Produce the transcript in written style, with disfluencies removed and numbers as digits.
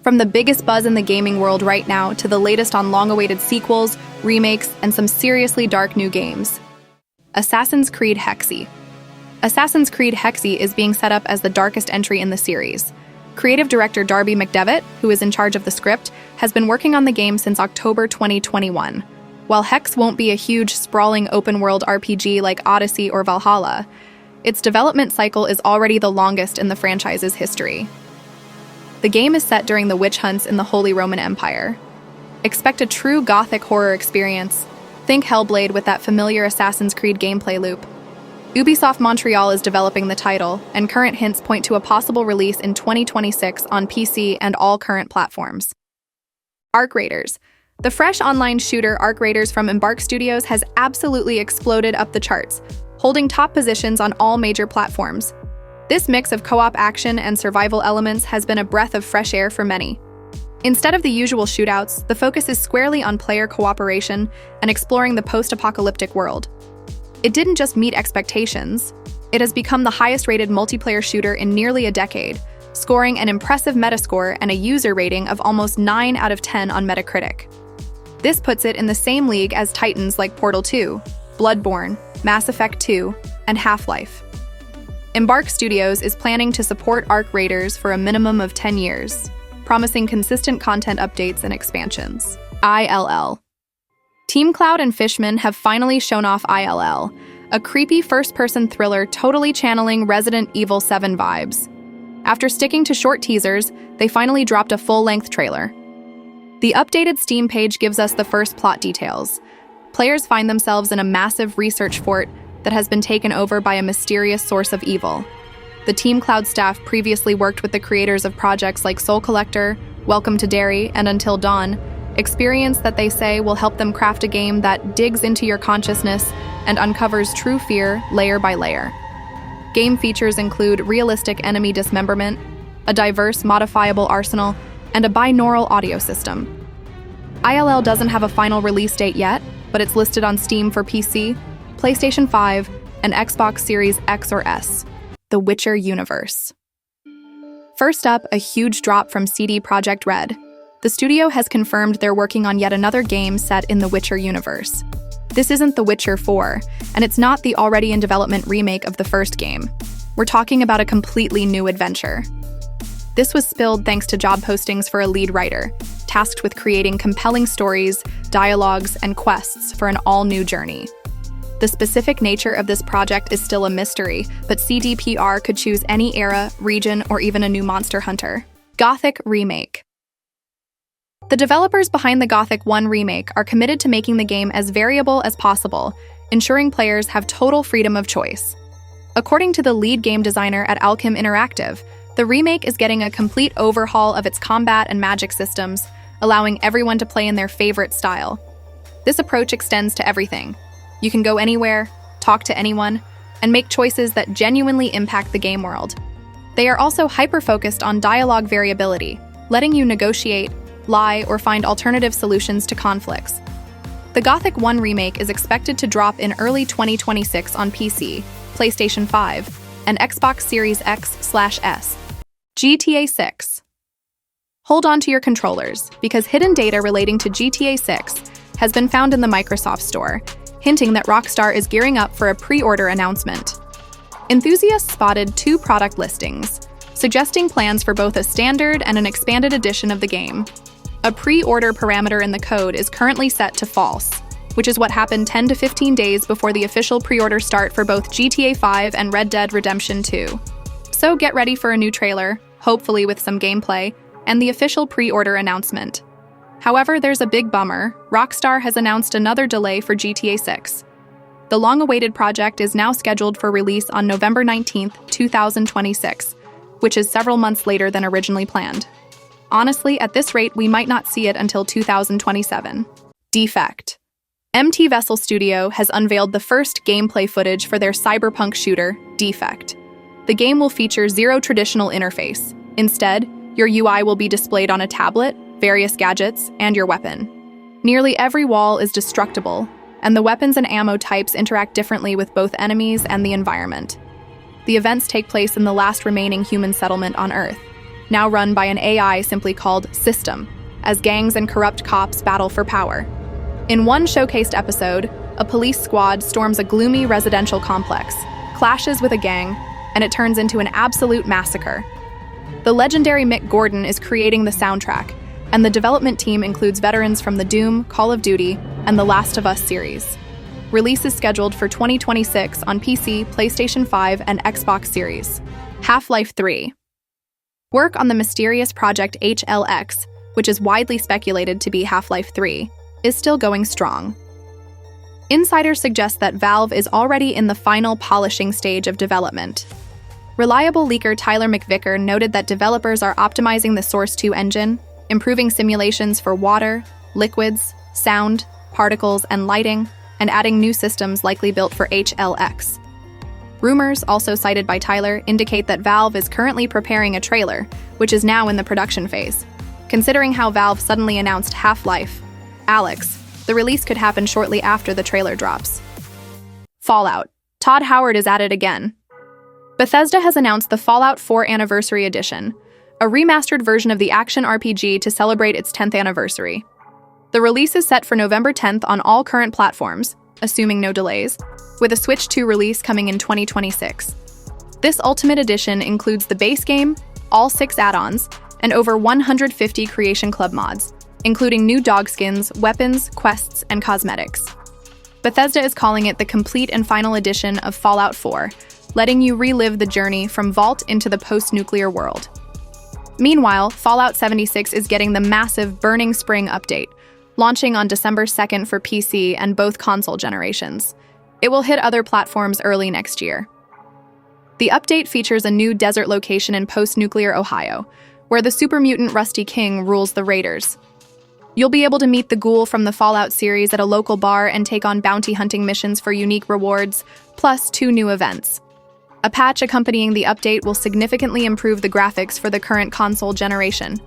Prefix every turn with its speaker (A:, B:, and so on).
A: From the biggest buzz in the gaming world right now to the latest on long-awaited sequels, remakes, and some seriously dark new games. Assassin's Creed Hexe. Assassin's Creed Hexe is being set up as the darkest entry in the series. Creative director Darby McDevitt, who is in charge of the script, has been working on the game since October 2021. While Hex won't be a huge, sprawling open-world RPG like Odyssey or Valhalla, its development cycle is already the longest in the franchise's history. The game is set during the witch hunts in the Holy Roman Empire. Expect a true gothic horror experience. Think Hellblade with that familiar Assassin's Creed gameplay loop. Ubisoft Montreal is developing the title, and current hints point to a possible release in 2026 on PC and all current platforms. Arc Raiders. The fresh online shooter Arc Raiders from Embark Studios has absolutely exploded up the charts, holding top positions on all major platforms. This mix of co-op action and survival elements has been a breath of fresh air for many. Instead of the usual shootouts, the focus is squarely on player cooperation and exploring the post-apocalyptic world. It didn't just meet expectations, it has become the highest-rated multiplayer shooter in nearly a decade, scoring an impressive Metascore and a user rating of almost 9 out of 10 on Metacritic. This puts it in the same league as titans like Portal 2, Bloodborne, Mass Effect 2, and Half-Life. Embark Studios is planning to support Arc Raiders for a minimum of 10 years, promising consistent content updates and expansions. ILL. Team Cloud and Fishman have finally shown off ILL, a creepy first-person thriller totally channeling Resident Evil 7 vibes. After sticking to short teasers, they finally dropped a full-length trailer. The updated Steam page gives us the first plot details. Players find themselves in a massive research fort that has been taken over by a mysterious source of evil. The Team Cloud staff previously worked with the creators of projects like Soul Collector, Welcome to Derry, and Until Dawn, experience that they say will help them craft a game that digs into your consciousness and uncovers true fear layer by layer. Game features include realistic enemy dismemberment, a diverse modifiable arsenal, and a binaural audio system. ILL doesn't have a final release date yet, but it's listed on Steam for PC, PlayStation 5, and Xbox Series X or S. The Witcher universe. First up, a huge drop from CD Projekt Red. The studio has confirmed they're working on yet another game set in the Witcher universe. This isn't The Witcher 4, and it's not the already in development remake of the first game. We're talking about a completely new adventure. This was spilled thanks to job postings for a lead writer, tasked with creating compelling stories, dialogues, and quests for an all-new journey. The specific nature of this project is still a mystery, but CDPR could choose any era, region, or even a new monster hunter. Gothic Remake. The developers behind the Gothic 1 remake are committed to making the game as variable as possible, ensuring players have total freedom of choice. According to the lead game designer at Alchem Interactive, the remake is getting a complete overhaul of its combat and magic systems, allowing everyone to play in their favorite style. This approach extends to everything. You can go anywhere, talk to anyone, and make choices that genuinely impact the game world. They are also hyper-focused on dialogue variability, letting you negotiate, lie, or find alternative solutions to conflicts. The Gothic 1 remake is expected to drop in early 2026 on PC, PlayStation 5, and Xbox Series X/S. GTA 6. Hold on to your controllers, because hidden data relating to GTA 6 has been found in the Microsoft Store, hinting that Rockstar is gearing up for a pre-order announcement. Enthusiasts spotted 2 product listings, suggesting plans for both a standard and an expanded edition of the game. A pre-order parameter in the code is currently set to false, which is what happened 10 to 15 days before the official pre-order start for both GTA 5 and Red Dead Redemption 2. So get ready for a new trailer, hopefully with some gameplay, and the official pre-order announcement. However, there's a big bummer. Rockstar has announced another delay for GTA 6. The long-awaited project is now scheduled for release on November 19, 2026, which is several months later than originally planned. Honestly, at this rate, we might not see it until 2027. Defect. MT Vessel Studio has unveiled the first gameplay footage for their cyberpunk shooter, Defect. The game will feature zero traditional interface. Instead, your UI will be displayed on a tablet, various gadgets, and your weapon. Nearly every wall is destructible, and the weapons and ammo types interact differently with both enemies and the environment. The events take place in the last remaining human settlement on Earth, now run by an AI simply called System, as gangs and corrupt cops battle for power. In one showcased episode, a police squad storms a gloomy residential complex, clashes with a gang, and it turns into an absolute massacre. The legendary Mick Gordon is creating the soundtrack, and the development team includes veterans from the Doom, Call of Duty, and The Last of Us series. Release is scheduled for 2026 on PC, PlayStation 5, and Xbox Series. Half-Life 3. Work on the mysterious Project HLX, which is widely speculated to be Half-Life 3, is still going strong. Insiders suggest that Valve is already in the final polishing stage of development. Reliable leaker Tyler McVicker noted that developers are optimizing the Source 2 engine, improving simulations for water, liquids, sound, particles, and lighting, and adding new systems likely built for HLX. Rumors, also cited by Tyler, indicate that Valve is currently preparing a trailer, which is now in the production phase. Considering how Valve suddenly announced Half-Life Alyx, the release could happen shortly after the trailer drops. Fallout. Todd Howard is at it again. Bethesda has announced the Fallout 4 Anniversary Edition, a remastered version of the action RPG to celebrate its 10th anniversary. The release is set for November 10th on all current platforms, assuming no delays, with a Switch 2 release coming in 2026. This Ultimate Edition includes the base game, all 6 add-ons, and over 150 Creation Club mods, including new dog skins, weapons, quests, and cosmetics. Bethesda is calling it the complete and final edition of Fallout 4, letting you relive the journey from Vault into the post-nuclear world. Meanwhile, Fallout 76 is getting the massive Burning Spring update, launching on December 2nd for PC and both console generations. It will hit other platforms early next year. The update features a new desert location in post-nuclear Ohio, where the super mutant Rusty King rules the Raiders. You'll be able to meet the ghoul from the Fallout series at a local bar and take on bounty hunting missions for unique rewards, plus 2 new events. A patch accompanying the update will significantly improve the graphics for the current console generation.